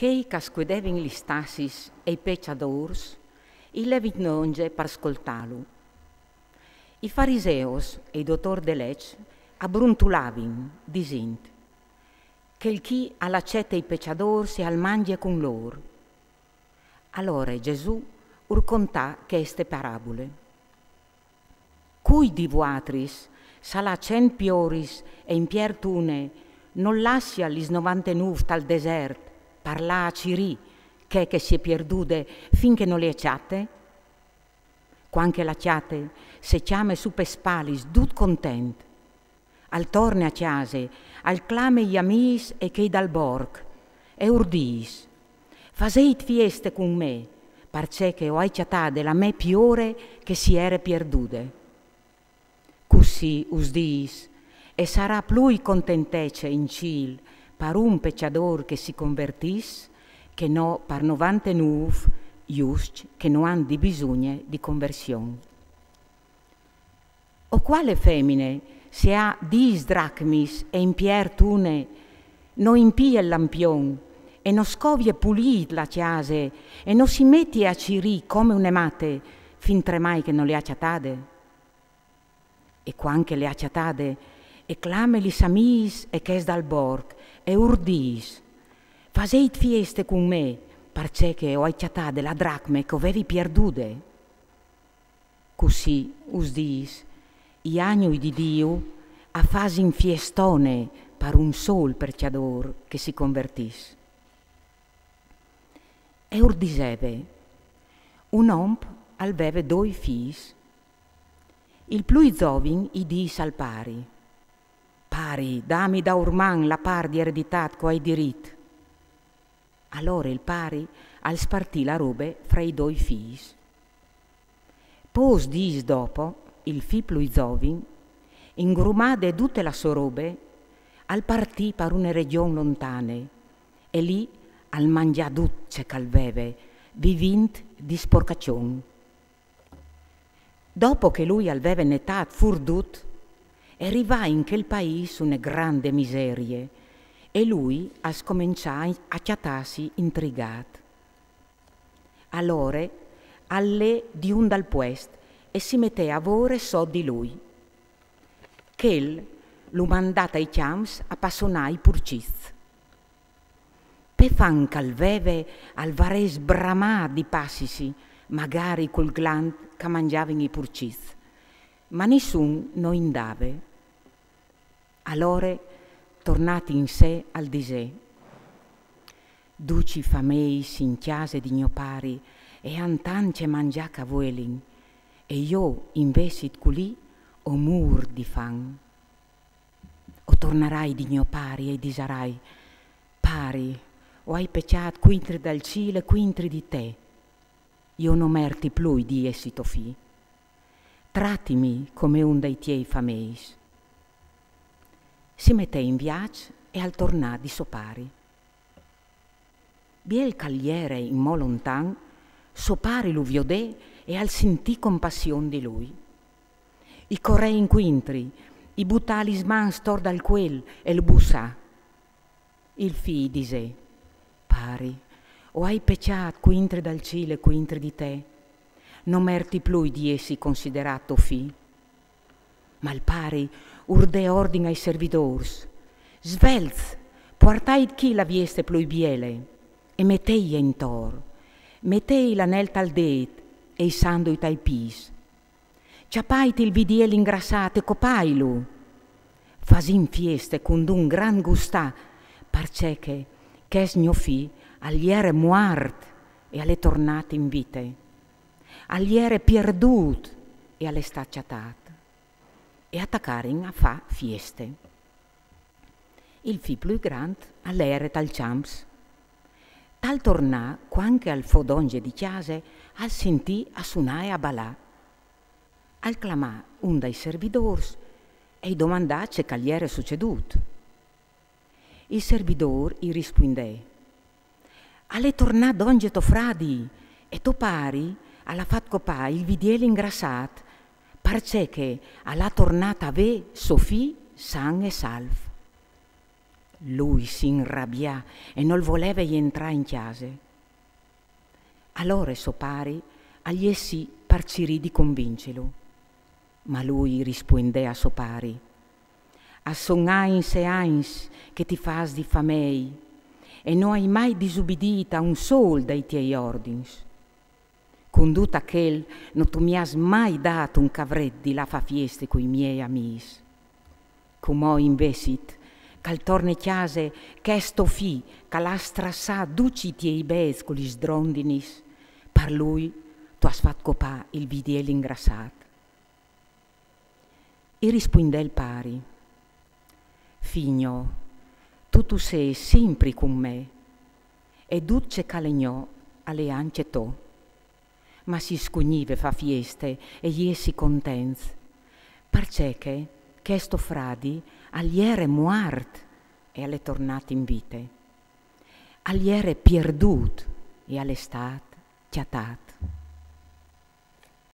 Che casquedevin gli stassis e i pecciadors, i levit nonge per ascoltarlo. I fariseos e i dottor de legge abbrontulavin, dicendo, che il chi all'accetta i pecciadors e al mangia con loro. Allora Gesù urcontà queste parabole. Cui di voatris sarà 100 pioris e in piertune non lascia lis 99 tal desert parla a Ciri che si è perdute finché non le acciate? Quanche l'acciate se chiame su per spalis dut content, al torne a chiase, al clame gli amis e che dal borg, e urdis, faseit fieste con me, parce che ho acciatate la me piore che si era perdute. Così us dis, e sarà plui contentece in cil per un pecciador che si convertis, che no per 99 just che non hanno di bisogno di conversione. O quale femmine, se ha 10 dracmis e in piertune, non impia il lampion e non scovie pulit la chiase e non si mette a cirì come une mate fin tremai che non le acciatate? E quanche le acciatate e clame li samis e ches dal borg e urdis, faseit fieste con me, parce che ho acciatate la dracme che avevi perdute. Così us dis, i agnui di Dio a fasi in fiestone per un sol pecciador che si convertis. E urdiseve, un omp alveve 2 fis. Il plui zovin i dis al pari, pari, dammi da urman la par di ereditat co hai dirit. Allora il pari al spartì la robe fra i 2 fis. Pos dis dopo, il fi plui zovin, ingrumade tutte la sua robe, al partì per una regione lontane, e lì al mangià ducce calveve, vivint di sporcacion. Dopo che lui aveva netat furdut, arrivà in quel paese una grande miserie, e lui a scominciare a chiatarsi intrigat. Allora, alle di un dal puest, e si mette a vore so di lui. Ch'el lo mandata ai chiams a passonai purciz. Pe fan calveve al vares bramà di passisi, magari col gland che mangiavano i purciz, ma nessun non indave. Allora, tornati in sé al disè, duci fameis in chiase di mio pari e antance mangiaca vuelin, e io investit culì o mur di fan. O tornerai di mio pari e disarai, pari, o hai pecciat quintri dal cile quintri di te. Io non merti plui di essito fi. Trattimi come un dei tiei fameis. Si mette in viaggio e al tornà di sopari. Biel cagliere in mo lontan, sopari lo viodè e al sentì compassion di lui. I correi in quintri, i buttali sman stor dal quel e lo bussà. Il fi dise, pari, o hai pecciat quintri dal cile quintri di te, non merti plui di essi considerato fi. Ma il pari urde ordine ai servidors, svelz, portai chi la vieste plui biele, e mettei in tor, mettei l'anel tal det, e i sandoi tai pis. Ciapaiti il vidiel ingrassate e copailu. Fasin fieste con un gran gustà, parce che es mio fi agli ere muart e alle tornate in vite, agli ere pierdut e alle stacciatat, e attaccarin a fa fieste. Il fi più grand all'ere tal champs, tal tornà quanche al fodonge di chiase al sentì a suonare a balà. Al clamà un dai servidors e domandà ce che gli era succedut. Il servidor gli rispondè, alle tornà donge to fradi e to pari alla fat copà il vidiele ingrassat, parce che alla tornata ave Sofì san e salv. Lui si inrabbiò e non voleva entrare in chiesa. Allora suo pari agli essi parcirì di convincerlo, ma lui rispondè a suo pari: a son eins e eins che ti fas di famei e non hai mai disubbidito a un sol dei tuoi ordini. Con tutto aquel non tu mi has mai dato un cavret di la fa fieste coi miei amici. Come investit, che torna a chiesa che sto fi, che l'ha strassato duci tiei bez con gli sdrondinis, per lui tu has fatto copà il vidiello ingrassato. E rispondè il pari: Figlio, tu sei sempre con me, e duce calegnò alle ance to, ma si scugnive fa fieste e gli si contenti, perché che sto fradi agli era muart e alle tornate in vite, agli era perdut e all'estate chiatat.